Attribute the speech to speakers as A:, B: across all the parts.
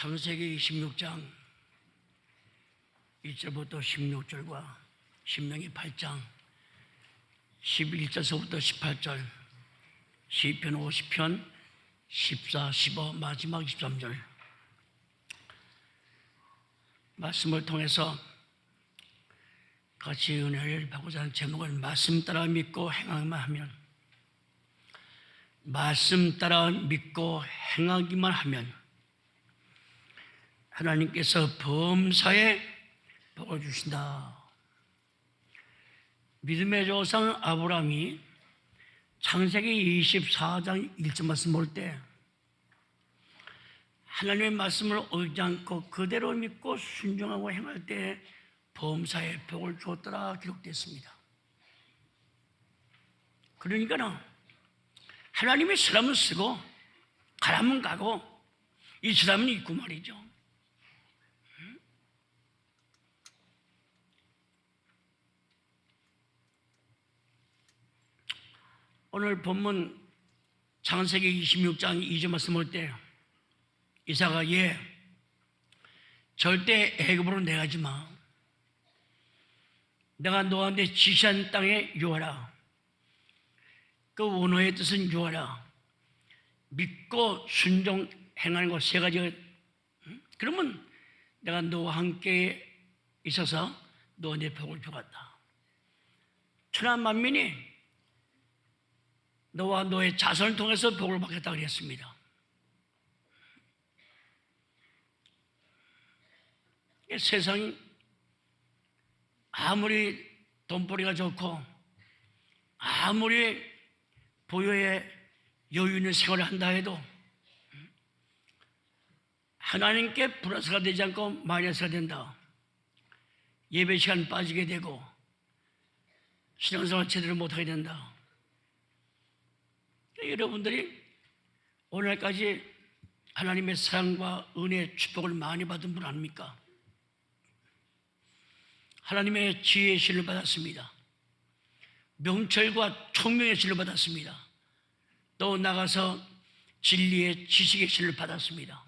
A: 창세기 26장 1절부터 16절과 신명기 8장 11절서부터 18절, 시편 50편 14, 15, 마지막 23절 말씀을 통해서 같이 은혜를 받고자 하는 제목은 말씀 따라 믿고 행하기만 하면, 말씀 따라 믿고 행하기만 하면 하나님께서 범사에 복을 주신다. 믿음의 조상 아브라함이 창세기 24장 1절 말씀 볼 때 하나님의 말씀을 어기지 않고 그대로 믿고 순종하고 행할 때 범사에 복을 주었더라 기록되었습니다. 그러니까 하나님이 사람을 쓰고 가라면 가고 이 사람은 있고 말이죠. 오늘 본문 창세기 26장 2절 말씀 볼 때 이사가 절대 애굽으로 내가지 마. 내가 너한테 지시한 땅에 유하라. 그 원어의 뜻은 유하라. 믿고 순종 행하는 것 세 가지가. 그러면 내가 너와 함께 있어서 너한테 복을 주겠다. 천하 만민이 너와 너의 자손을 통해서 복을 받겠다 그랬습니다. 세상이 아무리 돈벌이가 좋고 아무리 부여에 여유 있는 생활을 한다 해도 하나님께 플러스가 되지 않고 마이너스가 된다. 예배 시간 빠지게 되고 신앙생활 제대로 못하게 된다. 여러분들이 오늘까지 하나님의 사랑과 은혜, 축복을 많이 받은 분 아닙니까? 하나님의 지혜의 신을 받았습니다. 명철과 총명의 신을 받았습니다. 또 나가서 진리의 지식의 신을 받았습니다.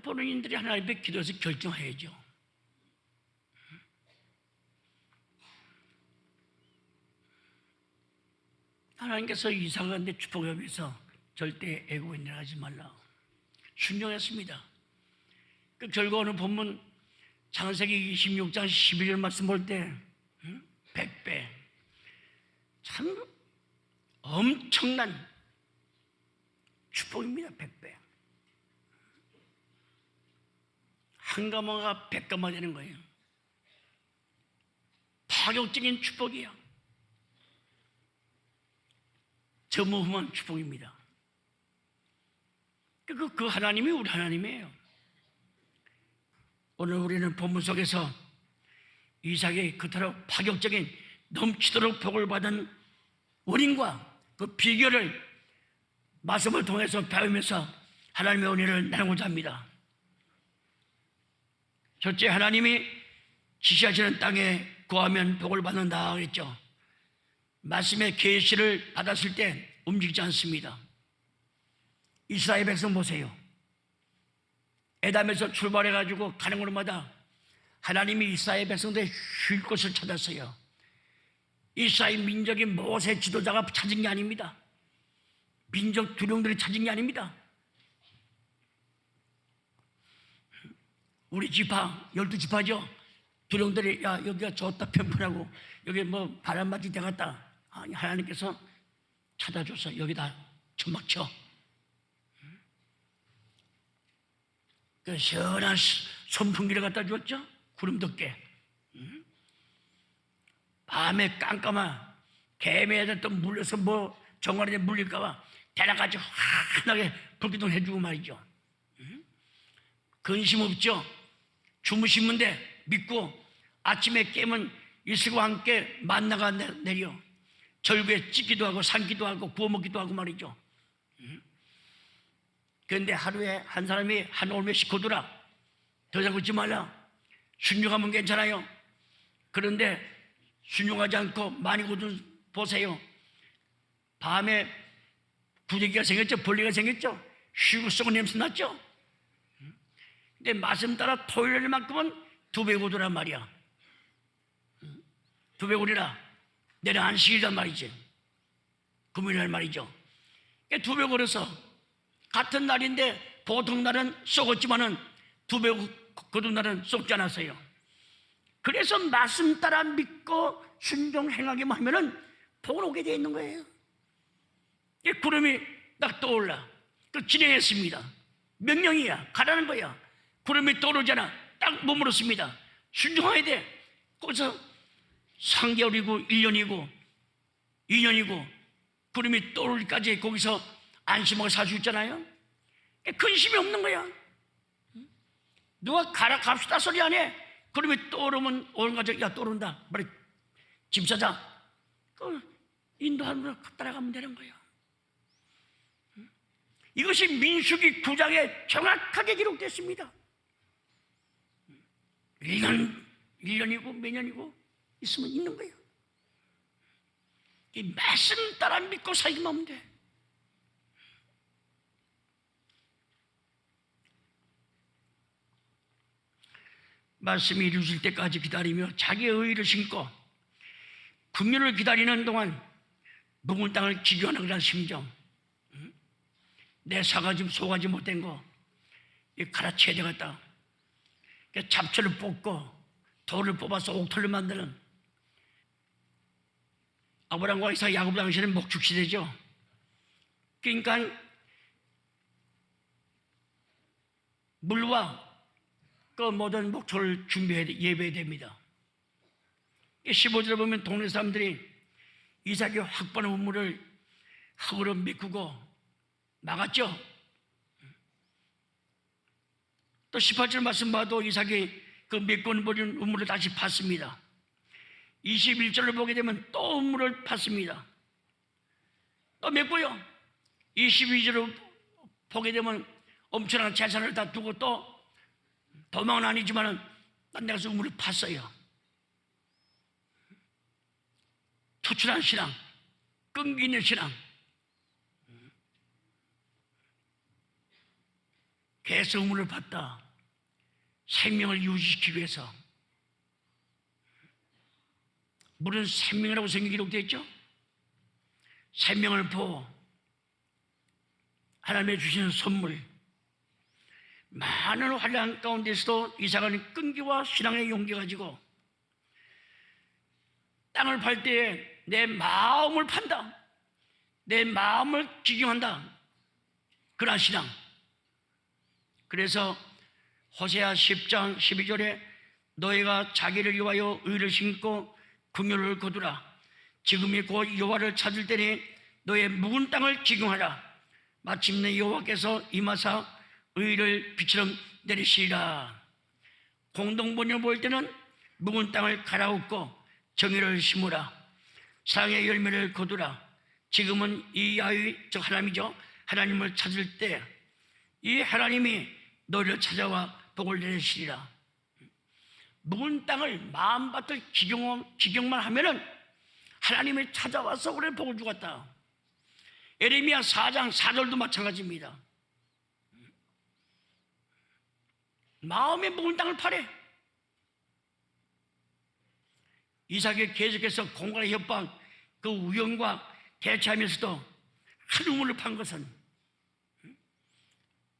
A: 본인들이 하나님 앞에 기도해서 결정해야죠. 하나님께서 이삭을 내 축복하기 위해서 절대 애굽에 내려가지 말라 순종했습니다. 그 결과 오늘 본문 창세기 26장 12절 말씀 볼 때 100배, 참 엄청난 축복입니다. 100배. 한 가마가 100가마 되는 거예요. 파격적인 축복이에요. 저무후한 축복입니다. 그 하나님이 우리 하나님이에요. 오늘 우리는 본문 속에서 이삭이 그토록 파격적인 넘치도록 복을 받은 원인과 그 비결을 말씀을 통해서 배우면서 하나님의 은혜를 나누고자 합니다. 첫째, 하나님이 지시하시는 땅에 구하면 복을 받는다 그랬죠. 말씀의 계시를 받았을 때 움직이지 않습니다. 이스라엘 백성 보세요. 에담에서 출발해가지고 가는 곳마다 하나님이 이스라엘 백성들의 쉴 곳을 찾았어요. 이스라엘 민족이 모세 지도자가 찾은 게 아닙니다. 민족 두령들이 찾은 게 아닙니다. 우리 지파 12지파죠. 두령들이 야 여기가 좋다 편편하고 여기 뭐 바람맞이 되겠다. 아니, 하나님께서 찾아줘서 여기다 천막 쳐. 그 시원한 선풍기를 갖다 줬죠. 구름 덮개. 밤에 깜깜한 개미애들 또 물려서 뭐 정관에 물릴까봐 대낮까지 환하게 불기둥 해주고 말이죠. 근심 없죠. 주무시는데 믿고 아침에 깨면 이슬과 함께 만나가 내려 절구에 찢기도 하고 삶기도 하고 구워 먹기도 하고 말이죠. 그런데 하루에 한 사람이 한 올매씩 거두라. 더 이상 걷지 말라. 순종하면 괜찮아요. 그런데 순종하지 않고 많이 거둔 보세요. 밤에 부대기가 생겼죠. 벌레가 생겼죠. 쉬고 썩은 냄새 났죠. 근데 말씀 따라 토요일만큼은 200오더란 말이야. 200오리라. 내일 안식일이란 말이지. 금요일날 말이죠. 200오려서 같은 날인데 보통 날은 썩었지만은 200 거둔 날은 썩지 않았어요. 그래서 말씀 따라 믿고 순종 행하기만 하면은 복을 오게 되어 있는 거예요. 구름이 딱 떠올라. 그 진행했습니다. 명령이야. 가라는 거야. 구름이 떠오르잖아. 딱 머물렀습니다. 순종해야 돼. 거기서 3개월이고 1년이고 2년이고 구름이 떠오르기까지 거기서 안심하고 살 수 있잖아요. 근심이 없는 거야. 누가 가라 갑시다 소리 안 해. 구름이 떠오르면 오는 거죠. 야 떠오른다. 빨리 짐 싸자. 인도하는 걸 따라가면 되는 거야. 이것이 민수기 9장에 정확하게 기록됐습니다. 1년이고 몇 년이고 있으면 있는 거예요. 이 말씀 따라 믿고 살기만 하면 돼. 말씀이 이루어질 때까지 기다리며 자기의 의의를 심고 긍휼을 기다리는 동안 묵은 땅을 기교하는 그런 심정, 내 사가지 소가지 못된 거 갈아치워야 되겠다. 잡초를 뽑고 돌을 뽑아서 옥토를 만드는 아브라함과 이삭 야곱 당시에는 목축 시대죠. 그러니까 물과 그 모든 목초를 준비해야 예배해야 됩니다. 15절에 보면 동네 사람들이 이삭이 확보한 우물을 흙으로 메꾸고 막았죠. 또 18절 말씀 봐도 이삭이 그 메꿔 버린 우물을 다시 팠습니다. 21절을 보게 되면 또 우물을 팠습니다. 또 메꿔요. 22절을 보게 되면 엄청난 재산을 다 두고 또 도망은 아니지만은 딴 데 가서 우물을 팠어요. 투출한 신앙, 끈기 있는 신앙. 계속 우물을 팠다. 생명을 유지시키기 위해서. 물은 생명이라고 성경에 기록되어 있죠. 생명을 보호, 하나님의 주시는 선물. 많은 환란 가운데서도 이삭은 끈기와 신앙의 용기 가지고 땅을 팔 때에 내 마음을 판다. 내 마음을 기경한다. 그러한 신앙. 그래서 호세아 10장 12절에 너희가 자기를 위하여 의를 심고 긍휼을 거두라. 지금이 곧 여호와를 찾을 때니 너의 묵은 땅을 기경하라. 마침내 여호와께서 임하사 의를 빛처럼 내리시리라. 공동번역 볼 때는 묵은 땅을 갈아엎고 정의를 심으라. 사랑의 열매를 거두라. 지금은 이 야훼 즉 하나님이죠. 하나님을 찾을 때 이 하나님이 너를 찾아와 복을 내리시리라. 묵은 땅을 마음밭을 기경만 하면은 하나님이 찾아와서 우리를 복을 주겠다. 에레미야 4장 4절도 마찬가지입니다. 마음의 묵은 땅을 파래. 이삭이 계속해서 공간의 협박, 그 우연과 대처하면서도 한 우물을 판 것은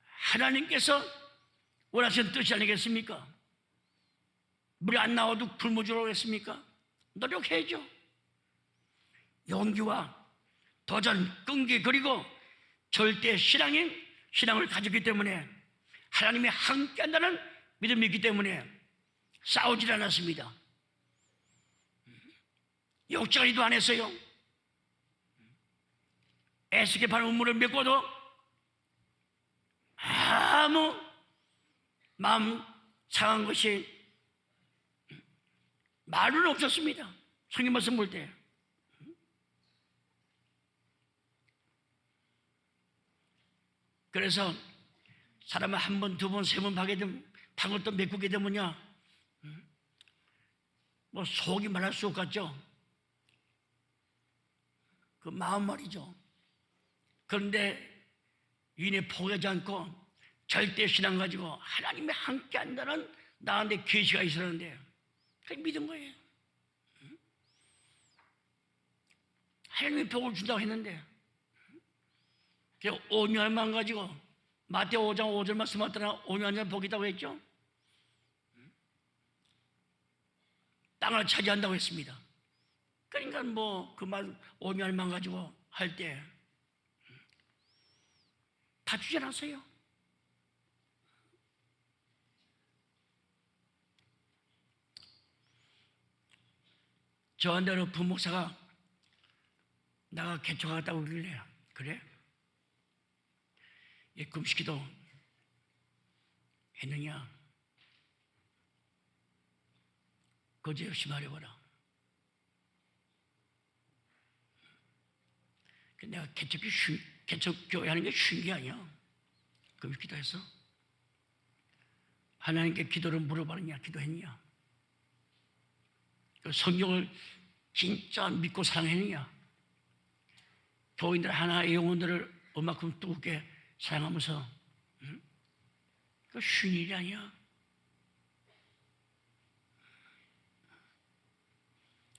A: 하나님께서 원하시는 뜻이 아니겠습니까? 물이 안 나와도 굶어주라고 했습니까? 노력해야죠. 용기와 도전, 끈기, 그리고 절대 신앙을 가졌기 때문에 하나님이 함께 한다는 믿음이 있기 때문에 싸우질 않았습니다. 욕정이도 안 했어요. 애쓰게 파는 우물을 메꿔도 아무 마음 상한 것이 말은 없었습니다. 성경 말씀 볼 때. 그래서 사람을 한 번, 두 번, 세 번 판 것도 메꾸게 되면요, 뭐 속이 말할 수 없겠죠. 그 마음 말이죠. 그런데 인에 포기하지 않고 절대 신앙 가지고 하나님이 함께 한다는 나한테 계시가 있었는데 그냥 믿은 거예요. 하나님이 복을 준다고 했는데 온유함만 가지고 마태오 5장 5절 말씀 맞더라. 온유한 자는 복이라고 했죠. 땅을 차지한다고 했습니다. 그러니까 뭐 그 말 온유함만 가지고 할 때 다 주지 않았어요. 저한테 어느 부목사가 나가 개척 하겠다고 그러길래 그래? 금식기도 했느냐? 거짓없이 말해봐라. 내가 개척교회 하는 게 쉬운 게 아니야. 금식기도 했어? 하나님께 기도를 물어봤느냐? 기도했느냐? 성경을 진짜 믿고 사랑했느냐? 교인들 하나의 영혼들을 얼마큼 뜨겁게 사랑하면서 그 쉬운 일이 아니야.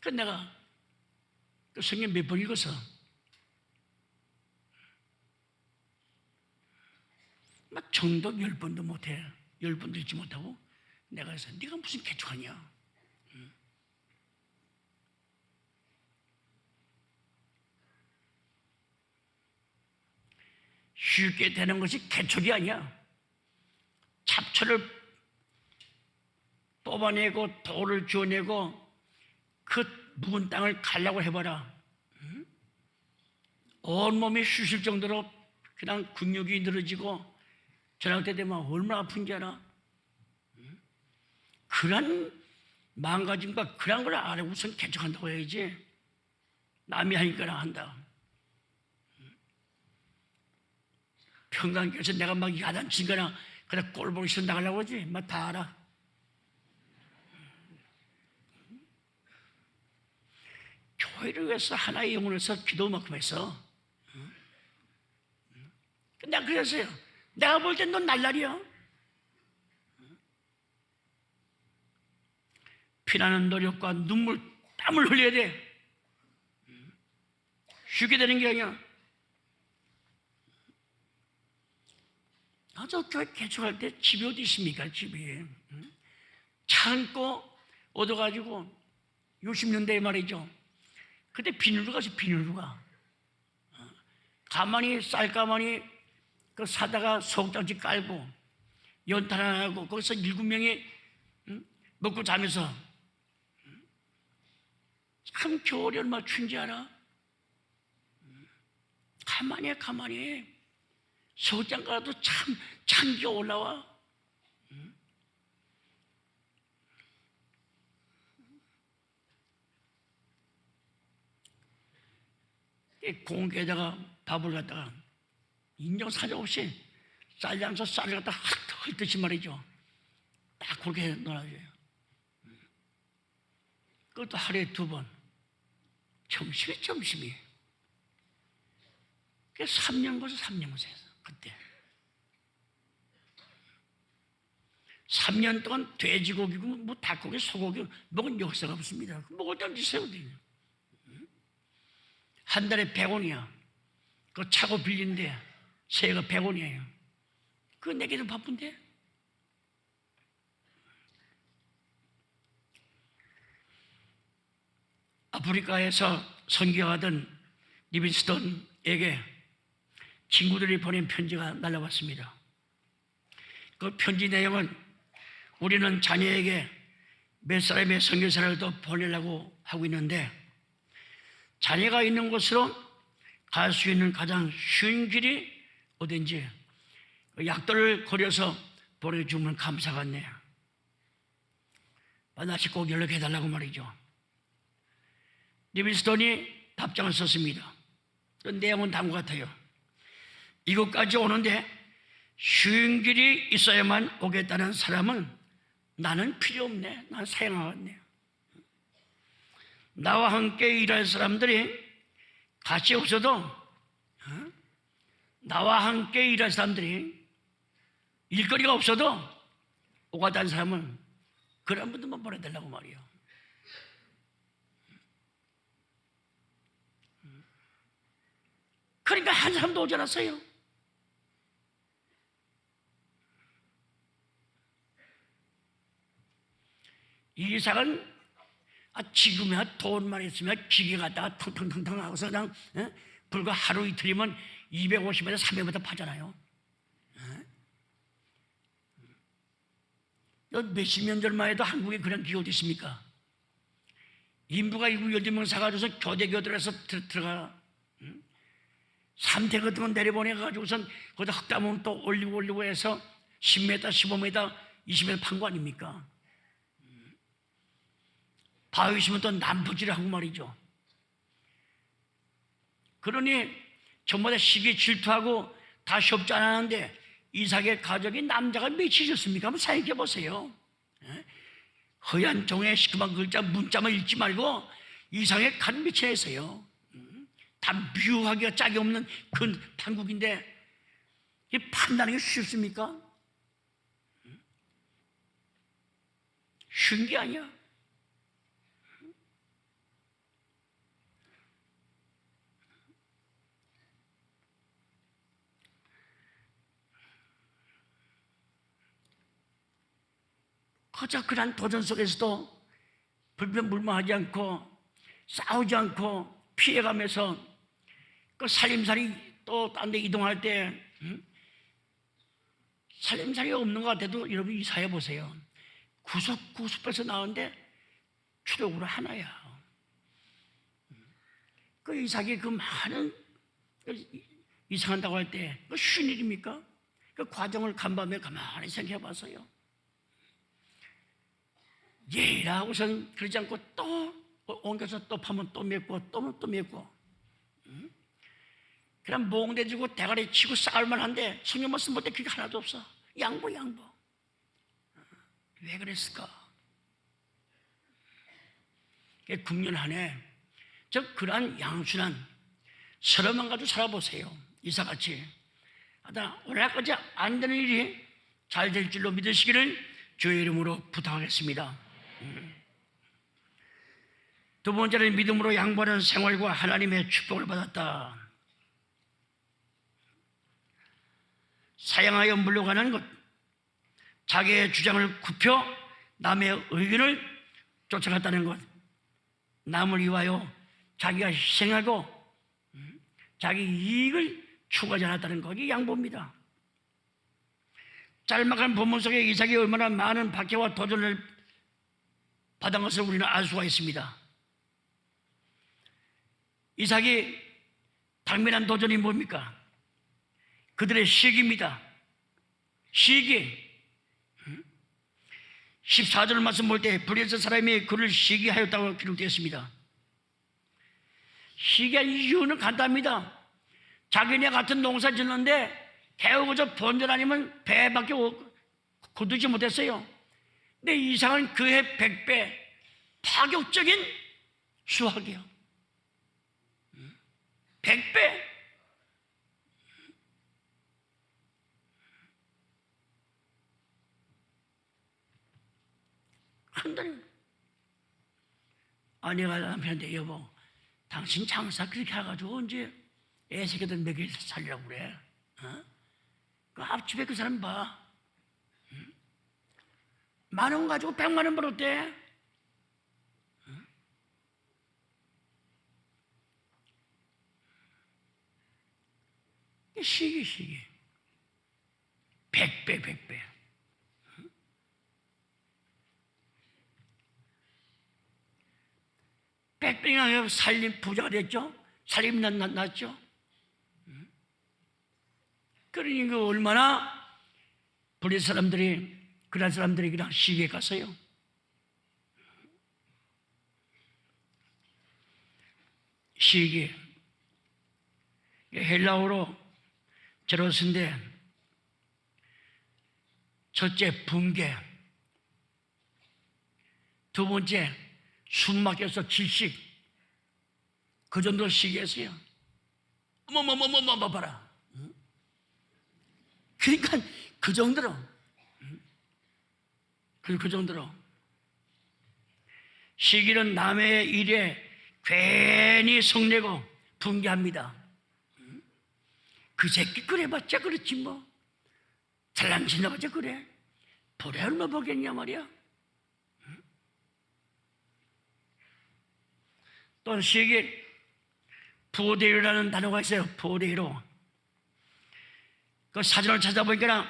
A: 그 내가 그 성경 몇 번 읽어서 막 정도 10번도 못해. 10번도 읽지 못하고 내가 그래서 네가 무슨 개척하냐? 쉽게 되는 것이 개척이 아니야. 잡초를 뽑아내고 돌을 주워내고 그 묵은 땅을 가려고 해봐라. 온몸이 쉬실 정도로 그냥 근육이 늘어지고 저녁 때 되면 얼마나 아픈지 알아? 그런 망가짐과 그런 걸 알아 우선 개척한다고 해야지. 남이 하니까 한다. 평강교에서 내가 막 야단치거나 그냥 꼴보기 싫어 나가려고 하지. 막 다 알아. 교회를 위해서 하나의 영혼을 위해서 기도만큼 해서 내가 그랬어요. 내가 볼 땐 넌 날라리야. 피나는 노력과 눈물, 땀을 흘려야 돼. 쉽게 되는 게 아니야. 저 교회 개척할 때 집이 어디 있습니까? 집이 창고 얻어가지고 60년대에 말이죠. 그때 비닐루가 있어. 비닐루가 가만히 쌀가만히 그 사다가 소금장치 깔고 연탄 하나 하고 거기서 7명이 먹고 자면서 참 겨울이 얼마나 춘지 알아? 가만히 소금장 깔아도 참 찬기가 올라와. 공기에다가 밥을 갖다가 인정사정 없이 쌀장서 쌀을 갖다 헐듯이 말이죠. 딱 그렇게 놀아줘요. 그것도 하루에 2번. 점심이. 그게 3년 거서 3년 거서 했어. 그때. 3년 동안 돼지고기고 뭐 닭고기, 소고기 먹은 역사가 없습니다. 먹을 때 드세요. 한 달에 100원이야. 그거 차고 빌린데 세가 100원이에요. 그거 내기도 바쁜데? 아프리카에서 선교하던 리빈스턴에게 친구들이 보낸 편지가 날라왔습니다. 그 편지 내용은 우리는 자녀에게 몇 사람의 선교사를 더 보내려고 하고 있는데 자녀가 있는 곳으로 갈 수 있는 가장 쉬운 길이 어딘지 약도를 거려서 보내주면 감사하겠네요. 반드시 꼭 연락해달라고 말이죠. 리빈스턴이 답장을 썼습니다. 그 내용은 다음과 같아요. 이곳까지 오는데 쉬운 길이 있어야만 오겠다는 사람은 나는 필요 없네. 난 사양하겠네. 나와 함께 일할 사람들이 같이 없어도 나와 함께 일할 사람들이 일거리가 없어도 오가다는 사람은 그런 분들만 보내달라고 말이에요. 그러니까 한 사람도 오지 않았어요. 이삭은 지금이야 돈만 있으면 기계 갖다가 텅텅텅텅 하고서 그냥 불과 하루 이틀이면 250m, 300m 파잖아요. 몇십 년 전만 해도 한국에 그런 기계 어디 있습니까? 인부가 12명 사가지고서 교대교들에서 들어가 삼태 같은 건 내려보내가지고선 거기다 흙담으면 또 올리고 해서 10m, 15m, 20m 판 거 아닙니까? 바위 있으면 또 남부질을 하고 말이죠. 그러니 전부 다 시기에 질투하고 다 협조 안 하는데 이삭의 가족이 남자가 몇이셨습니까? 한번 생각해 보세요. 허연 종의 시큼한 글자 문자만 읽지 말고 이삭의 간 몇이나 있어요. 다 미워하기가 짝이 없는 그 판국인데 이 판다는 게 쉽습니까? 쉬운 게 아니야. 거저 그런 도전 속에서도 불평불만하지 않고 싸우지 않고 피해가면서 그 살림살이 또 딴 데 이동할 때 살림살이 없는 것 같아도 여러분 이사해 보세요. 구석구석에서 나오는데 추력으로 하나야. 그 이삭이 그 많은 이상한다고 할 때 그 쉬운 일입니까? 그 과정을 간밤에 가만히 생각해 봤어요. 예라 하고선 그러지 않고 또 옮겨서 또 파면 또 맺고 또 맺고 그냥 몽대지고 대가리 치고 싸울만 한데 성경 말씀 볼 때 그게 하나도 없어. 양보 왜 그랬을까? 국년 한 해 저 그러한 양순한 서로만 가지고 살아보세요. 이사같이 하다 오늘까지 안 되는 일이 잘 될 줄로 믿으시기를 주의 이름으로 부탁하겠습니다. 두 번째는 믿음으로 양보하는 생활과 하나님의 축복을 받았다. 사양하여 물러가는 것, 자기의 주장을 굽혀 남의 의견을 쫓아갔다는 것, 남을 위하여 자기가 희생하고 자기 이익을 추구하지 않았다는 것이 양보입니다. 짤막한 본문 속에 이삭이 얼마나 많은 박해와 도전을 받은 것을 우리는 알 수가 있습니다. 이삭이 당면한 도전이 뭡니까? 그들의 시기입니다. 시기. 14절 말씀 볼 때 블레셋 사람이 그를 시기하였다고 기록되어 있습니다. 시기한 이유는 간단합니다. 자기네 같은 농사 짓는데 개우고저 본전 아니면 배밖에 거두지 못했어요. 근데 이삭은 그해 100배 파격적인 수확이요. 100배. 한 달에. 아내가 남편한테 여보 당신 장사 그렇게 해가지고 언제 애새끼들 먹여 살려고 그래? 그 앞집에 그 사람 봐. 10,000원 가지고 100만 원 벌었대. 시기 100배 100배나 살림 부자가 됐죠. 살림 났죠. 그러니 그 얼마나 블레셋 사람들이 그런 사람들이 그냥 시기에 갔어요. 시기 헬라어로 제로스인데 첫째 붕괴, 두 번째 숨 막혀서 질식, 그 정도 시기였어요. 어머머머머머 봐라. 그러니까 그 정도로 그 정도로 시기는 남의 일에 괜히 성내고 분개합니다. 그 새끼 그래봤자 그렇지 뭐. 잘난친해봤자 그래. 보래 얼마 보겠냐 말이야. 또 시기 보대로라는 단어가 있어요. 보대로. 그 사전을 찾아보니까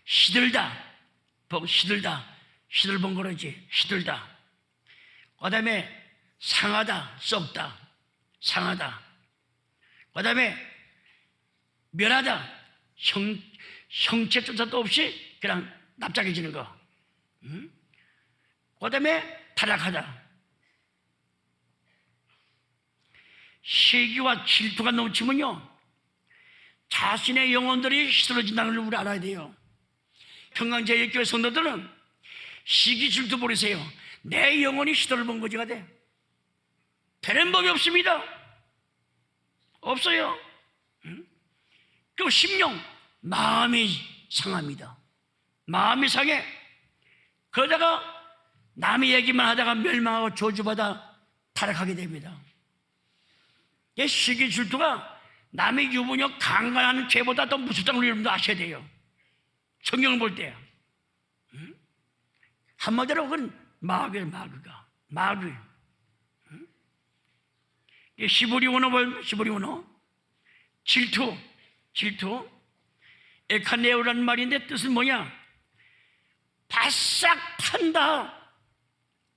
A: 시들다, 시들본 거지. 시들다. 그 다음에 상하다, 썩다, 상하다. 그 다음에 멸하다, 형체조차도 없이 그냥 납작해지는 거. 그 다음에 타락하다. 시기와 질투가 넘치면요, 자신의 영혼들이 시들어진다는 걸 우리 알아야 돼요. 평강제일교회 성도들은 시기 질투 버리세요. 내 영혼이 시들어본 거지가 돼. 되는 법이 없습니다. 없어요. 그리고 심령, 마음이 상합니다. 마음이 상해. 그러다가 남의 얘기만 하다가 멸망하고 저주받아 타락하게 됩니다. 이 시기 질투가 남의 유부녀 강간하는 죄보다 더 무섭다는 걸 여러분도 아셔야 돼요. 성경을 볼 때. 한마디로 그건 마귀예요. 마귀. 시브리 원어 보면 시브리 원어 질투 에카네오라는 말인데 뜻은 뭐냐? 바싹 탄다.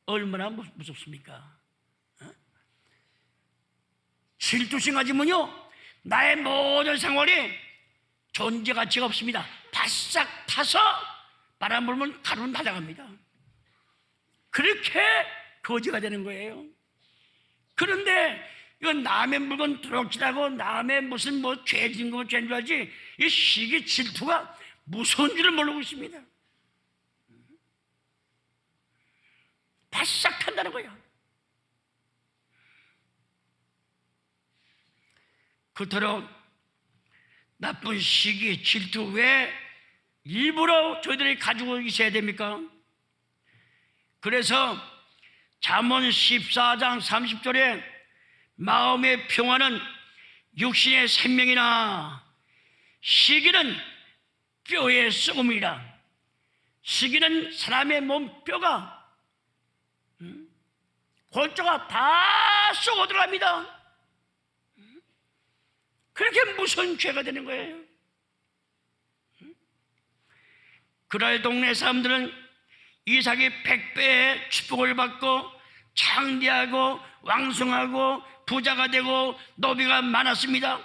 A: 얼마나 무섭습니까? 질투심 가지면요, 나의 모든 생활이 존재 가치가 없습니다. 바싹 타서 바람 불면 가루는 날아갑니다. 그렇게 거지가 되는 거예요. 그런데 이건 남의 물건 도둑질하고 남의 무슨 뭐 죄진 거 죄인 줄 알지, 이 시기 질투가 무서운 줄을 모르고 있습니다. 바싹 탄다는 거야. 그토록 나쁜 시기 질투 왜 일부러 저희들이 가지고 있어야 됩니까? 그래서 잠언 14장 30절에 마음의 평화는 육신의 생명이나 시기는 뼈의 썩음이라. 시기는 사람의 몸 뼈가 골조가 다 썩어 들어갑니다. 그렇게 무서운 죄가 되는 거예요. 그랄 동네 사람들은 이삭이 100배의 축복을 받고 창대하고 왕성하고 부자가 되고 노비가 많았습니다.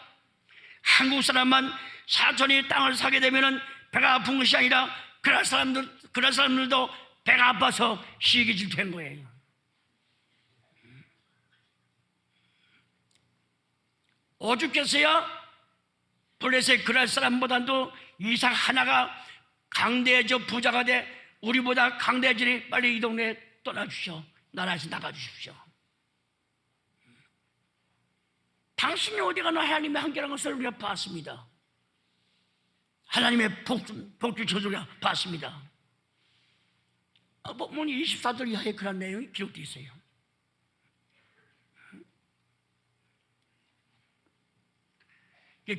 A: 한국 사람만 사촌이 땅을 사게 되면 배가 아픈 것이 아니라 그럴 사람들도 배가 아파서 시기 질투한 거예요. 오죽했어야 블레셋 그럴 사람보다도 이삭 하나가 강대해져 부자가 돼 우리보다 강대해지니 빨리 이 동네에 떠나주시오. 나라에서 나가주십시오. 당신이 어디 가나 하나님의 한계라는 것을 우리가 봤습니다. 하나님의 복주 저주가 봤습니다. 보면 24절 이하에 그런 내용이 기록되어 있어요.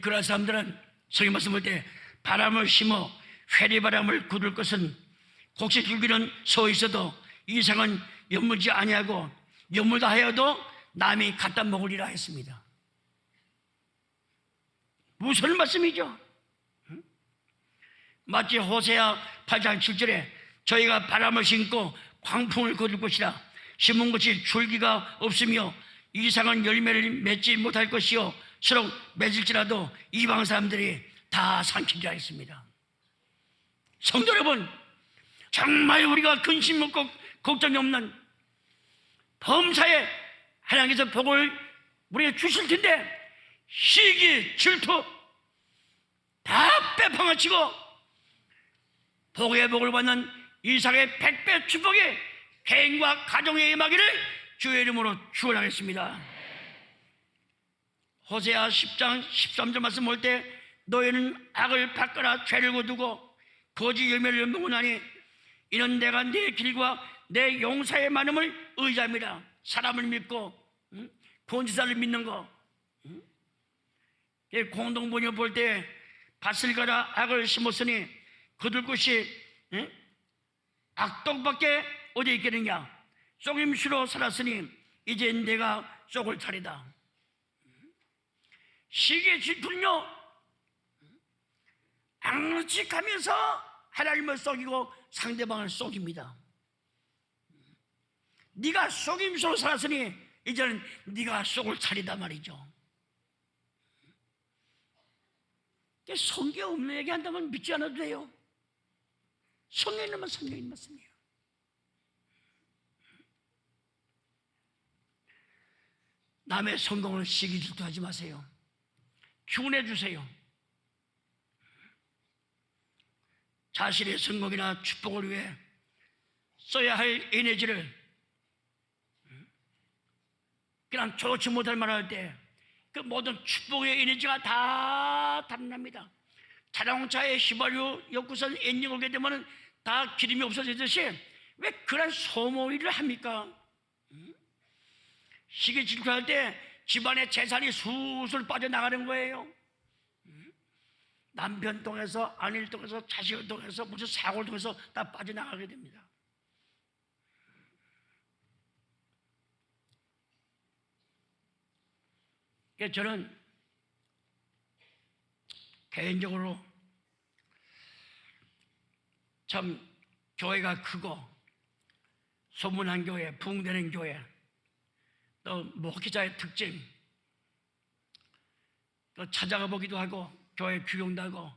A: 그런 사람들은 성경 말씀 볼 때 바람을 심어 회리바람을 구를 것은 곡식 줄기는 서 있어도 이상은 연물지 아니하고 연물다 하여도 남이 갖다 먹으리라 했습니다. 무슨 말씀이죠? 마치 호세아 8장 7절에 저희가 바람을 심고 광풍을 거둘 것이라. 심은 것이 줄기가 없으며 이상한 열매를 맺지 못할 것이요 서로 맺을지라도 이방 사람들이 다 삼키리라 했습니다. 성도 여러분, 정말 우리가 근심 없고 걱정이 없는 범사에 하나님께서 복을 우리에게 주실 텐데 시기, 질투 다 빼앗아치고 복의 복을 받는 이삭의 100배 축복이 개인과 가정에 임하기를 주의 이름으로 축원하겠습니다. 호세아 10장 13절 말씀 볼 때 너희는 악을 바꿔라 죄를 거두고 거짓 열매를 먹으나니 이는 내가 내 길과 내 용사의 많음을 의지함이라. 사람을 믿고 권지사를 믿는 거. 공동번역 볼 때 밭을 갈아 악을 심었으니 거둘 곳이 악독밖에 어디 있겠느냐. 속임수로 살았으니 이제 내가 속을 차리다. 시기의 질투는요, 앙직하면서 하나님을 속이고 상대방을 속입니다. 네가 속임수로 살았으니 이제는 네가 속을 차리다 말이죠. 성경 없는 얘기한다면 믿지 않아도 돼요. 성경에 있는 성경에 있는 말씀이에요. 남의 성공을 시기 질투하지 마세요. 기운해 주세요. 자신의 성공이나 축복을 위해 써야 할 에너지를 그냥 좋지 못할 만할 때 그 모든 축복의 에너지가 다 달아납니다. 자동차에 휘발유 엮고선 엔진 오게 되면 다 기름이 없어지듯이 왜 그런 소모일을 합니까? 시기 질투할 때 집안의 재산이 술술 빠져나가는 거예요. 남편 통해서, 아내를 통해서, 자식을 통해서, 무슨 사고를 통해서 다 빠져나가게 됩니다. 그래서 저는 개인적으로 참 교회가 크고 소문난 교회, 부흥되는 교회, 또 목회자의 특징, 또 찾아가 보기도 하고 교회 구경도 하고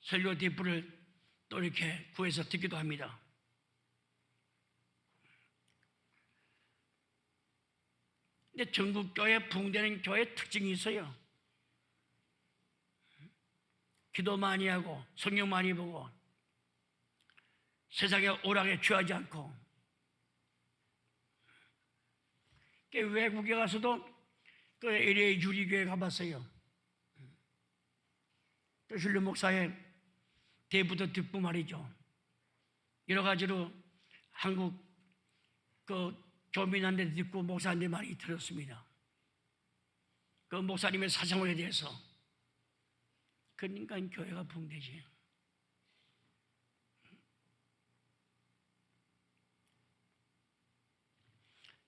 A: 설교 뒷부를 또 이렇게 구해서 듣기도 합니다. 근데 전국교회 부흥되는 교회의 특징이 있어요. 기도 많이 하고 성경 많이 보고 세상에 오락에 취하지 않고, 외국에 가서도 그 LA 유리교회 가봤어요. 또 슐리 목사의 대부도 듣고 말이죠. 여러 가지로 한국 그 교민한테 듣고 목사한테 많이 들었습니다. 그 목사님의 사상에 대해서. 그러니까 교회가 부흥되지.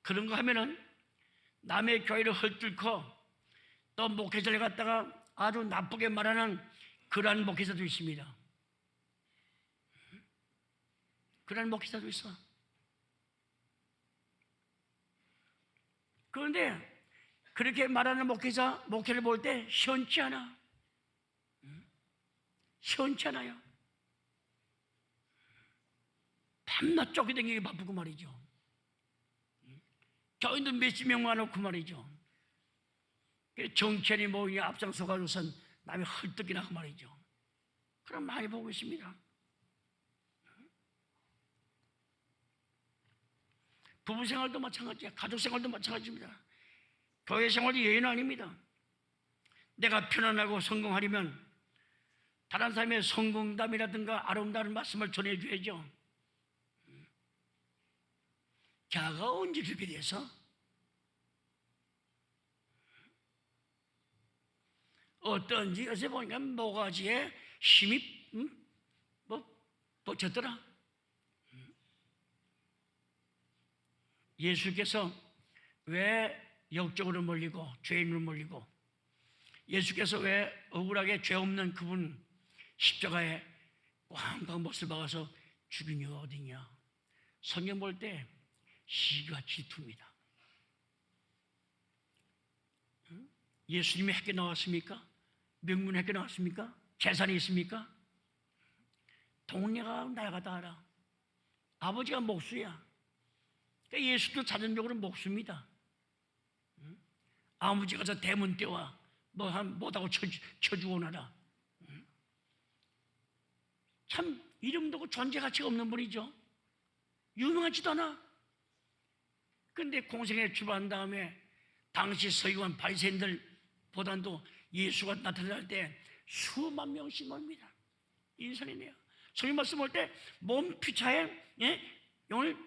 A: 그런 거 하면은 남의 교회를 헐뚫고 또 목회자를 갖다가 아주 나쁘게 말하는 그러한 목회자도 있습니다. 그러한 목회자도 있어. 그런데 그렇게 말하는 목회자, 목회를 볼 때 시원치 않아. 시원치 않아요. 밤낮 쫓겨다니기 바쁘고 말이죠. 교인도 몇십 명만 놓고 말이죠. 정치인이 뭐 앞장서가지고선 남이 헐떡이나 하고 말이죠. 그럼 많이 보고 있습니다. 부부 생활도 마찬가지야. 가족 생활도 마찬가지입니다. 교회 생활이 예외는 아닙니다. 내가 편안하고 성공하려면 다른 사람의 성공담이라든가 아름다운 말씀을 전해줘야죠. 자가 언제 그렇게 돼서? 어떤지 요새 보니까 모가지에 힘이 뻗쳤더라. 예수께서 왜 역적으로 몰리고 죄인으로 몰리고, 예수께서 왜 억울하게 죄 없는 그분 십자가에 꽝꽝 못을 박아서 죽인 이유가 어디냐? 성경 볼 때 시기가 질투입니다. 예수님이 학교 나왔습니까? 명문 학교 나왔습니까? 재산이 있습니까? 동네가 나가 다 알아. 아버지가 목수야. 그러니까 예수도 자전적으로 목수입니다. 아버지가 저 대문 떼와 못하고 쳐주고 나라. 참 이름도 고 존재 가치가 없는 분이죠. 유명하지도 않아. 그런데 공생에 출발한 다음에 당시 서기관 바리새인들보다도 예수가 나타날 때 수만 명씩 놉니다. 인산이네요. 성경 말씀 볼 때 몸 피차에 영을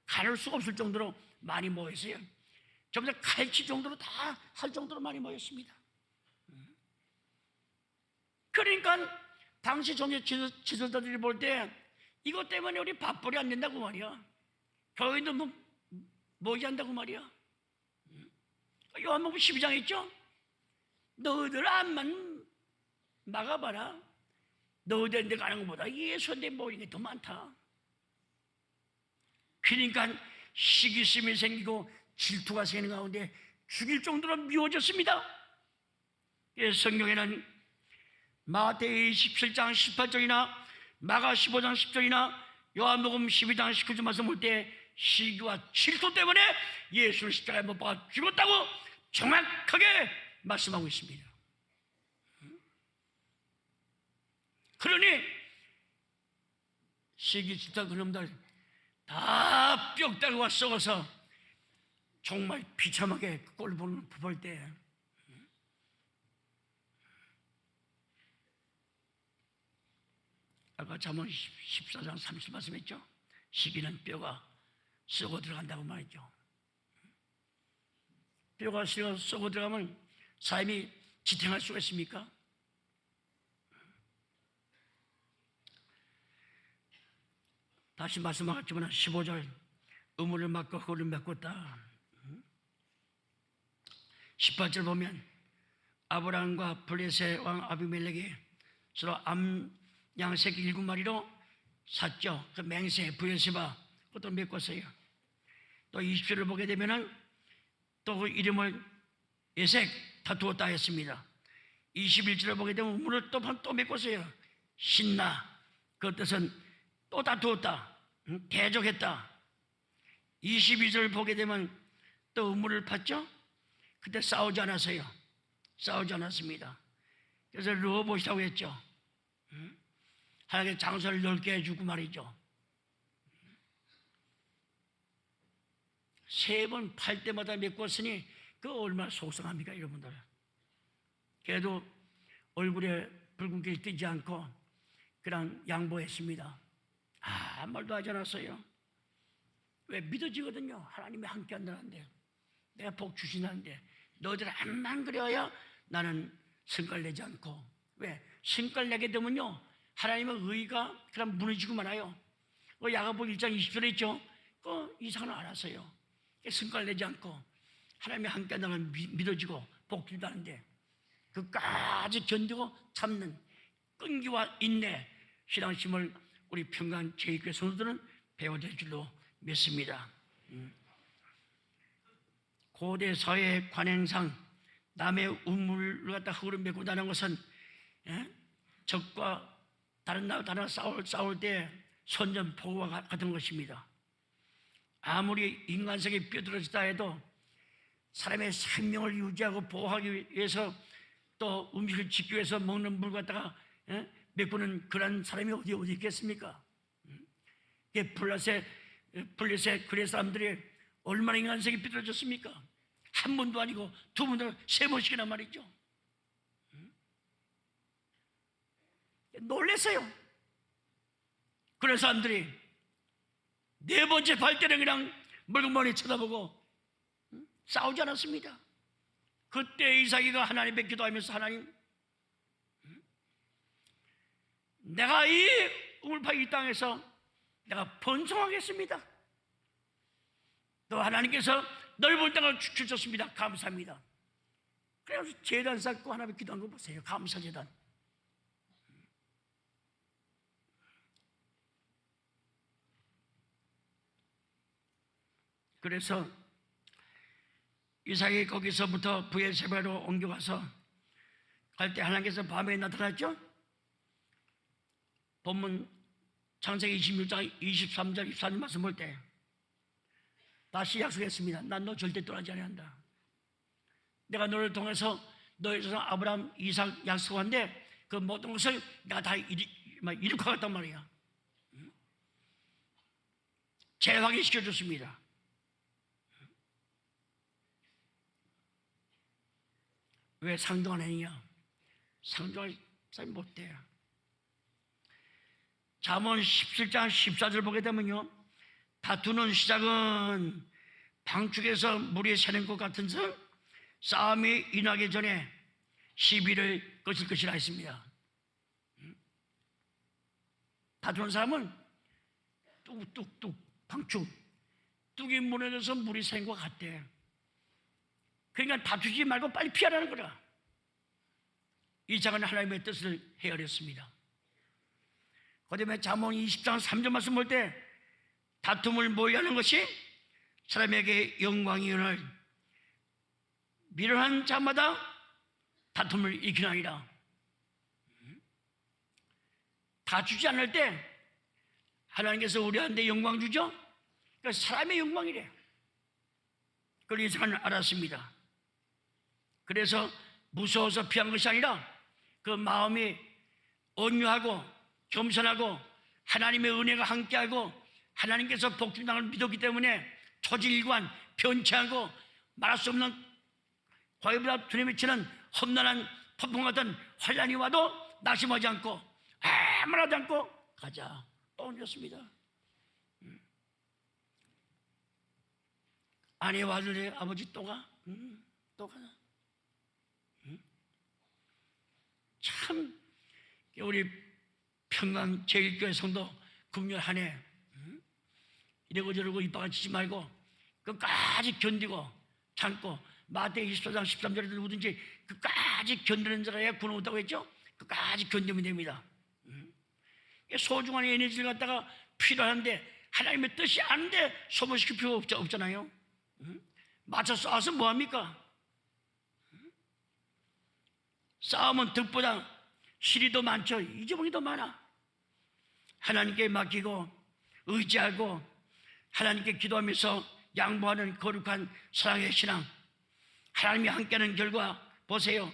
A: 가를 수가 없을 정도로 많이 모였어요. 전부 다 칼치 정도로 다 할 정도로 많이 모였습니다. 그러니까 당시 종교 지도자들이 볼 때 이것 때문에 우리 밥벌이 안 된다고 말이야. 교회도 모이지 않는다고 말이야. 요한복음 12장에 있죠? 너희들 암만 막아봐라. 너희들 가는 것보다 예수한테 모이는 게 더 많다. 그러니까 시기심이 생기고 질투가 생기는 가운데 죽일 정도로 미워졌습니다. 성경에는 마태의 27장 18절이나 마가 15장 10절이나 요한복음 12장 19절 말씀 볼 때 시기와 질투 때문에 예수를 십자가에 못 박아 죽었다고 정확하게 말씀하고 있습니다. 그러니 시기 질투 그놈들 다 뼈다귀가 썩어서 정말 비참하게 꼴 볼 때 아까 잠언 14장 30 말씀했죠? 시기는 뼈가 썩어 들어간다고 말했죠. 뼈가 썩어 들어가면 삶이 지탱할 수가 있습니까? 다시 말씀하겠지만 15절 우물을 막고 흙을 메꿨다. 18절 보면 아브라함과 블레셋 왕 아비멜렉이 서로 암양 새끼 7마리로 샀죠. 그 맹세 브에세바 그것도 메꿨어요. 또 20절을 보게 되면은 또 그 이름을 에색 다 두었다 했습니다. 21절을 보게 되면 우물을 또 메꿨어요. 신나 그 뜻은 또 다 두었다. 대적했다. 22절 보게 되면 또 우물을 팠죠. 그때 싸우지 않았어요. 싸우지 않았습니다. 그래서 르호봇이라고 했죠. 하나님의 장소를 넓게 해주고 말이죠. 3번 팔 때마다 메꿨으니 그 얼마나 속상합니까 여러분들. 그래도 얼굴에 붉은기 뜨지 않고 그냥 양보했습니다. 아무 말도 하지 않았어요. 왜? 믿어지거든요. 하나님이 함께 한다는데 내가 복 주시는데 너희들 암만 그래야 나는 성과를 내지 않고. 왜? 성과를 내게 되면요 하나님의 의가 그냥 무너지고 말아요. 야고보 1장 20절에 있죠. 그 이상은 알았어요. 성과를 내지 않고 하나님이 함께 한다는 믿어지고 복 준다는데 그까지 견디고 참는 끈기와 인내 신앙심을 우리 평강 제2교회 성도들은 배워야 될 줄로 믿습니다. 고대 사회의 관행상 남의 우물을 갖다 흙으로 메고 다니는 것은 적과 다른 나라 싸울 때 선전포고와 같은 것입니다. 아무리 인간성이 뼈들어지다 해도 사람의 생명을 유지하고 보호하기 위해서 또 음식을 짓기 위해서 먹는 물 갖다가 메꾸는 그런 사람이 어디 있겠습니까? 블레셋 그레 사람들이 얼마나 인간성이 삐뚤어졌습니까? 한 번도 아니고 두 번도 3번씩이나 말이죠. 놀랐어요. 그런 사람들이 4번째 발 때는 그냥 멀뚱멀리 쳐다보고 싸우지 않았습니다. 그때 이삭이가 하나님께 기도하면서 하나님 내가 이 우물파 이 땅에서 내가 번성하겠습니다. 또 하나님께서 넓은 땅을 주셨습니다. 감사합니다. 그래서 제단 쌓고 하나님 기도한 거 보세요. 감사제단. 그래서 이삭이 거기서부터 브에세바로 옮겨가서 갈 때 하나님께서 밤에 나타났죠. 본문 창세기 26장 23절 24절 말씀 볼 때 다시 약속했습니다. 난 너 절대 떠나지 아니한다. 내가 너를 통해서 너의 조상 아브라함, 이삭 약속한데 그 모든 것을 내가 다 이룩하겠단 말이야. 재확인시켜 줬습니다. 왜 상도 안 했냐? 상종할 사람이 못 돼요. 잠언 17장 14절 보게 되면요, 다투는 시작은 방축에서 물이 새는 것 같은즉 싸움이 일어나기 전에 시비를 거칠 것이라 했습니다. 다투는 사람은 뚝뚝뚝 방축, 뚝이 무너져서 물이 새는 것 같대. 그러니까 다투지 말고 빨리 피하라는 거라. 이 장은 하나님의 뜻을 헤아렸습니다. 그다음에 잠언 20장 3절 말씀 볼 때 다툼을 모의하는 것이 사람에게 영광이오늘 미련한 자마다 다툼을 이기나이다. 다투지 않을 때 하나님께서 우리한테 영광 주죠. 그러니까 사람의 영광이래요. 그걸 이 사람은 알았습니다. 그래서 무서워서 피한 것이 아니라 그 마음이 온유하고 겸손하고 하나님의 은혜가 함께하고 하나님께서 복중당을 믿었기 때문에 초지일관 변치하고 말할 수 없는 과거보다 두려움이 치는 험난한 폭풍 같은 환란이 와도 낙심하지 않고 아무나도 않고 가자. 또 옮겼습니다. 아내와 아들의 아버지 또 가? 또 가자. 참 우리 평강 제1교회 성도 금년 한 해 이러고 저러고 입방아치지 말고 끝까지 견디고 참고 마태 24장 13절에 누구든지 끝까지 견디는 자라야 구원 얻다고 했죠. 끝까지 견디면 됩니다. 소중한 에너지를 갖다가 필요한데 하나님의 뜻이 아닌데 소모시킬 필요가 없잖아요. 맞춰 싸워서 뭐합니까? 싸움은 득보다 실이 더 많죠. 잊어버리기 더 많아. 하나님께 맡기고 의지하고 하나님께 기도하면서 양보하는 거룩한 사랑의 신앙, 하나님이 함께하는 결과 보세요.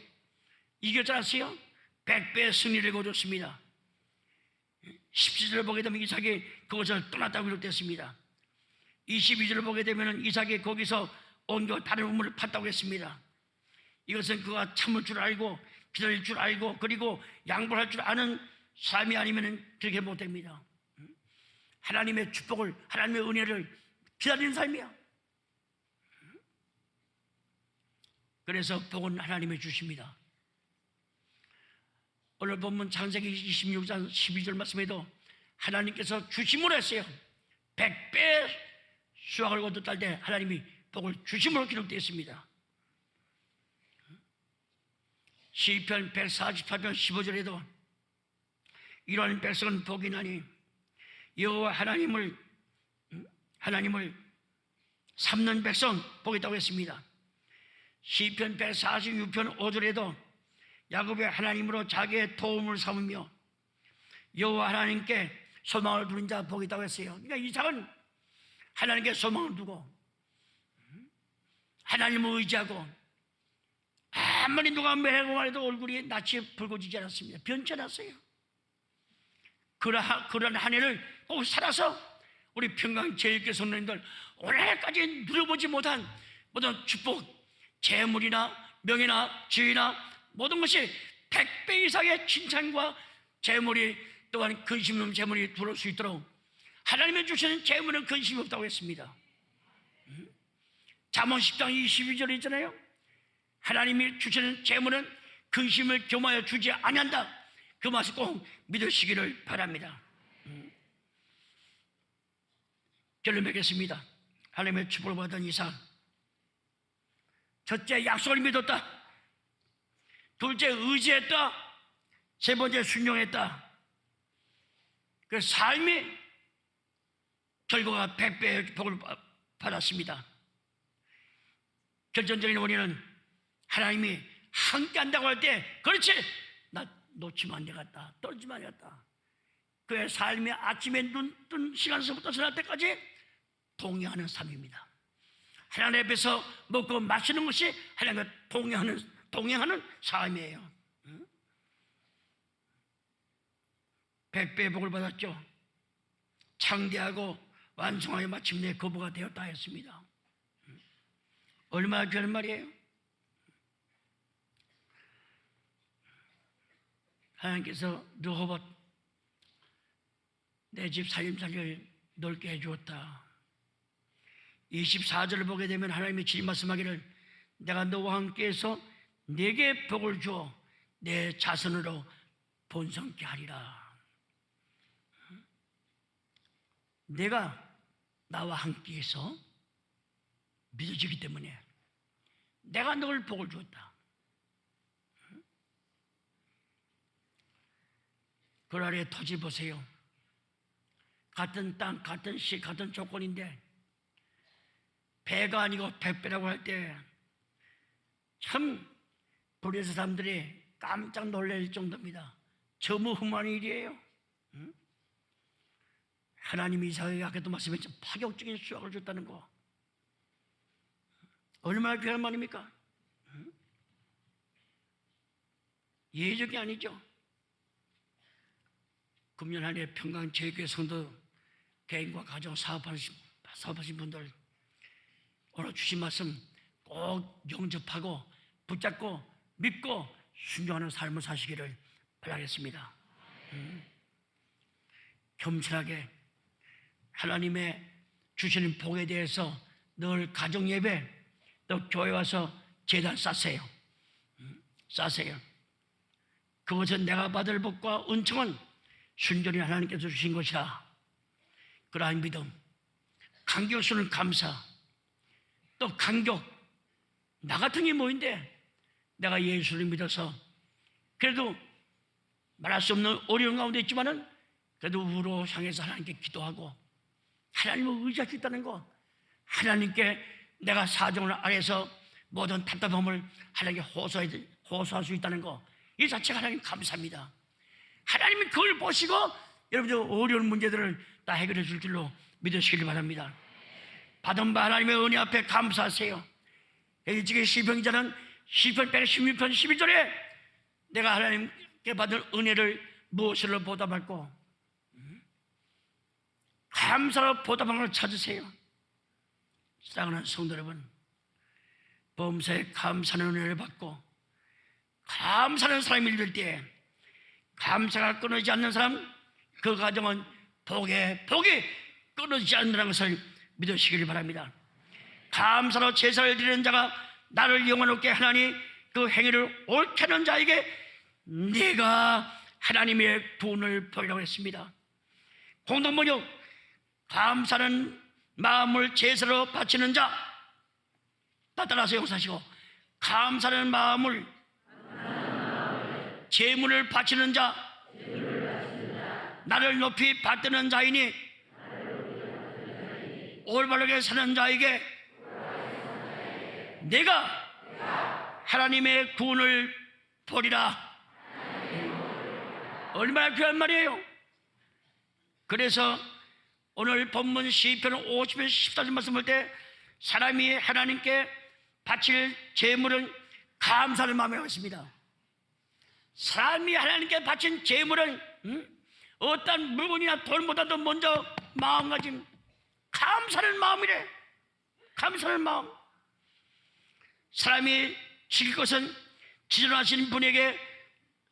A: 이겼지 않았어요? 100배의 승리를 거뒀습니다. 17절을 보게 되면 이삭이 그것을 떠났다고 기록됐습니다. 22절을 보게 되면 이삭이 거기서 옮겨 다른 우물을 팠다고 했습니다. 이것은 그가 참을 줄 알고 기다릴 줄 알고 그리고 양보할 줄 아는 삶이 아니면 그렇게 못됩니다. 하나님의 축복을, 하나님의 은혜를 기다리는 삶이야. 그래서 복은 하나님이 주십니다. 오늘 본문 창세기 26장 12절 말씀에도 하나님께서 주심으로 했어요. 100배 수확을 거뒀을 때 하나님이 복을 주심으로 기록되어 있습니다. 시편 148편 15절에도 이러한 백성은 복이 나니 여호와 하나님을 삼는 백성 복이 있다고 했습니다. 시편 146편 5절에도 야곱의 하나님으로 자기의 도움을 삼으며 여호와 하나님께 소망을 두는 자 복이 있다고 했어요. 그러니까 이삭은 하나님께 소망을 두고 하나님을 의지하고 아무리 누가 매고 말해도 얼굴이 낯이 붉어지지 않았습니다. 변치 않았어요. 그런 한 해를 꼭 살아서 우리 평강 제1교회 성도님들 오늘까지 누려보지 못한 모든 축복, 재물이나 명예나 지위나 모든 것이 100배 이상의 칭찬과 재물이 또한 근심 없는 재물이 들어올 수 있도록 하나님의 주시는 재물은 근심이 없다고 했습니다. 잠언 10장 22절에 있잖아요. 하나님이 주시는 재물은 근심을 겸하여 주지 아니한다. 그 말을 꼭 믿으시기를 바랍니다. 결론 맺겠습니다. 하나님의 축복을 받은 이삭, 첫째 약속을 믿었다. 둘째 의지했다. 세 번째 순종했다. 그 삶이 결과가 100배의 복을 받았습니다. 결정적인 원인은 하나님이 함께 한다고 할 때 그렇지 나 놓치면 안 되겠다, 떨어지면 안 되겠다. 그의 삶이 아침에 눈 뜬 시간서부터 저녁 때까지 동행하는 삶입니다. 하나님 앞에서 먹고 마시는 것이 하나님과 동행하는 삶이에요. 100배의 복을 받았죠. 창대하고 완성하여 마침내 거부가 되었다 했습니다. 얼마나 귀한 말이에요. 하나님께서 르호봇 내 집 살림살이를 넓게 해주었다. 24절을 보게 되면 하나님이 주님 말씀하기를 내가 너와 함께해서 내게 복을 주어 내 자손으로 번성케 하리라. 내가 나와 함께해서 믿어지기 때문에 내가 널 복을 주었다. 그 아래 토지 보세요. 같은 땅, 같은 시, 같은 조건인데 배가 아니고 백배라고 할 때 참 불의의 사람들이 깜짝 놀랄 정도입니다. 전무후무한 일이에요. 하나님이 이삭에게 아까도 말씀했죠. 파격적인 수확을 줬다는 거 얼마나 귀한 말입니까? 예적이 아니죠. 금년 한 해 평강제일교회 성도 개인과 가정 사업하신 분들 오늘 주신 말씀 꼭 영접하고 붙잡고 믿고 순종하는 삶을 사시기를 바라겠습니다. 겸손하게 하나님의 주시는 복에 대해서 늘 가정 예배 또 교회 와서 제단 싸세요. 그것은 내가 받을 복과 은총은 순전히 하나님께서 주신 것이라. 그러한 믿음, 감격스러운 감사, 또 감격. 나 같은 게 뭐인데 내가 예수를 믿어서 그래도 말할 수 없는 어려운 가운데 있지만은 그래도 우로 향해서 하나님께 기도하고 하나님을 의지할 수 있다는 거, 하나님께 내가 사정을 아래서 모든 답답함을 하나님께 호소할 수 있다는 거, 이 자체가 하나님 감사합니다. 하나님이 그걸 보시고 여러분들 어려운 문제들을 다 해결해 줄 줄로 믿으시길 바랍니다. 받은 바 하나님의 은혜 앞에 감사하세요. 지금 시편기자는 시편 116편 12절에 내가 하나님께 받은 은혜를 무엇으로 보답할꼬? 감사로 보답하는 걸 찾으세요. 사랑하는 성도 여러분, 범사에 감사하는 은혜를 받고 감사하는 사람이 될 때 감사가 끊어지지 않는 사람, 그 가정은 복이 끊어지지 않는다는 것을 믿으시길 바랍니다. 감사로 제사를 드리는 자가 나를 영원롭게 하나니 그 행위를 옳게 하는 자에게 내가 하나님의 분을 보이라고 했습니다. 공동번역, 감사하는 마음을 제사로 바치는 자, 따라서 용서하시고, 감사하는 마음을 제물을 바치는 자, 나를 높이 받드는 자이니 올바르게 사는 자에게 내가 하나님의 구원을 보리라. 얼마나 귀한 말이에요. 그래서 오늘 본문 시편 50편 14절 말씀 볼 때 사람이 하나님께 바칠 제물은 감사의 마음이라고 했습니다. 사람이 하나님께 바친 제물은 어떤 물건이나 돈보다도 먼저 마음가짐, 감사하는 마음이래. 감사하는 마음. 사람이 지킬 것은 지존하신 분에게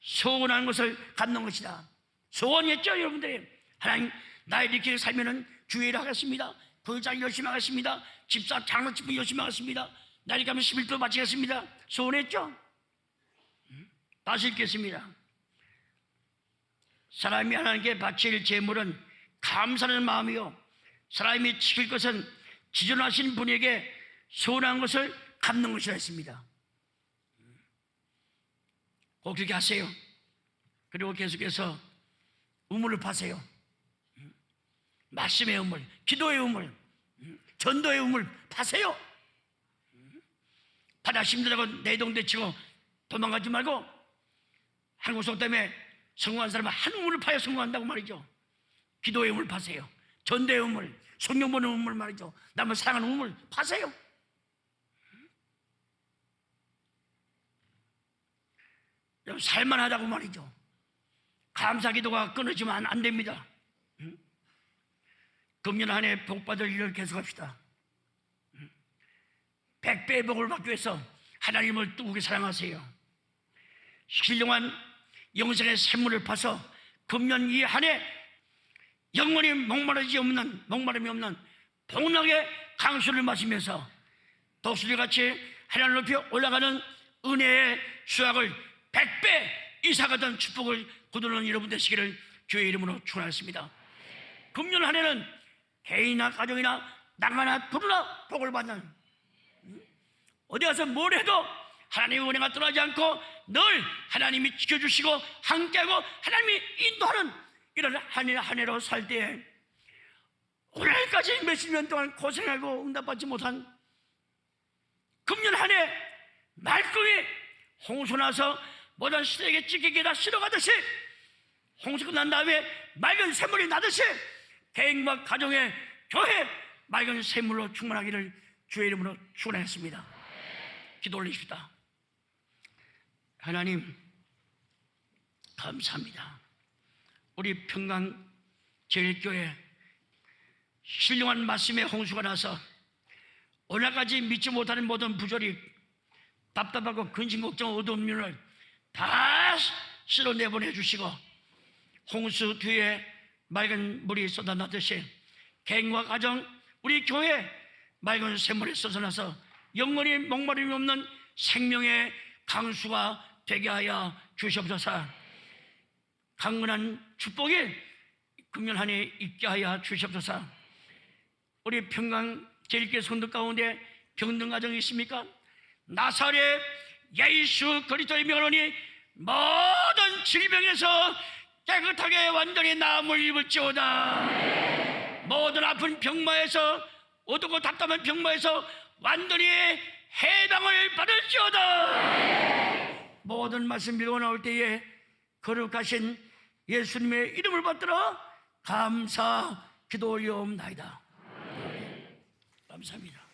A: 소원하는 것을 갚는 것이다. 소원이었죠, 여러분들이. 하나님, 나 이렇게 살면은 주의를 하겠습니다. 부장 열심히 하겠습니다. 집사 장로집도 열심히 하겠습니다. 나 이렇게 하면 11도 바치겠습니다. 소원했죠? 다시 읽겠습니다. 사람이 하나님께 바칠 제물은 감사하는 마음이요, 사람이 지킬 것은 지존하신 분에게 소원한 것을 갚는 것이라 했습니다. 꼭 그렇게 하세요. 그리고 계속해서 우물을 파세요. 말씀의 우물, 기도의 우물, 전도의 우물 파세요. 바다 힘들다고 내동대치고 도망가지 말고 한국 속 때문에 성공한 사람은 한 우물을 파야 성공한다고 말이죠. 기도의 우물 파세요. 전도의 우물, 성령 보는 우물 말이죠. 남을 사랑하는 우물 파세요. 여러분, 살만하다고 말이죠. 감사 기도가 끊어지면 안 됩니다. 금년 한 해 복받을 일을 계속합시다. 100배의 복을 받기 위해서 하나님을 뜨겁게 사랑하세요. 신령한 영생의 샘물을 파서 금년 이 한 해 영원히 목마름이 없는 복락의 강수를 마시면서 독수리같이 하늘 높이 올라가는 은혜의 수확을 100배 이상하던 축복을 거두는 여러분 되시기를 주의 이름으로 축원하겠습니다. 금년 한 해는 개인이나 가정이나 나가나 부르나 복을 받는, 어디 가서 뭘 해도 하나님의 은혜가 떠나지 않고 늘 하나님이 지켜주시고 함께하고 하나님이 인도하는 이런 한 해로 살 때에 오늘까지 몇십 년 동안 고생하고 응답받지 못한 금년 한 해 말끔히 홍수 나서 모든 시대에게 찢기게 다 실어가듯이, 홍수 끝난 다음에 맑은 샘물이 나듯이 개인과 가정의 교회 맑은 샘물로 충만하기를 주의 이름으로 축원하겠습니다. 기도 올리십시다. 하나님 감사합니다. 우리 평강제일교회 신령한 말씀의 홍수가 나서 오늘까지 믿지 못하는 모든 부조리, 답답하고 근심 걱정 어두운 면을 다 쓸어내보내 주시고 홍수 뒤에 맑은 물이 쏟아나듯이 개인과 가정, 우리 교회 맑은 샘물이 쏟아나서 영원히 목마름이 없는 생명의 강수가 되게 하여 주시옵소서. 강건한 축복이 금년 한 해 있게 하여 주시옵소서. 우리 평강제일교회 성도 가운데 병든 가정이 있습니까? 나사렛 예수 그리스도의 명으로니 모든 질병에서 깨끗하게 완전히 나음을 입을지어다. 모든 아픈 병마에서, 어둡고 답답한 병마에서 완전히 해방을 받을지어다. 모든 말씀 믿고 나올 때에 거룩하신 예수님의 이름을 받들어 감사 기도 올려옵나이다. 감사합니다.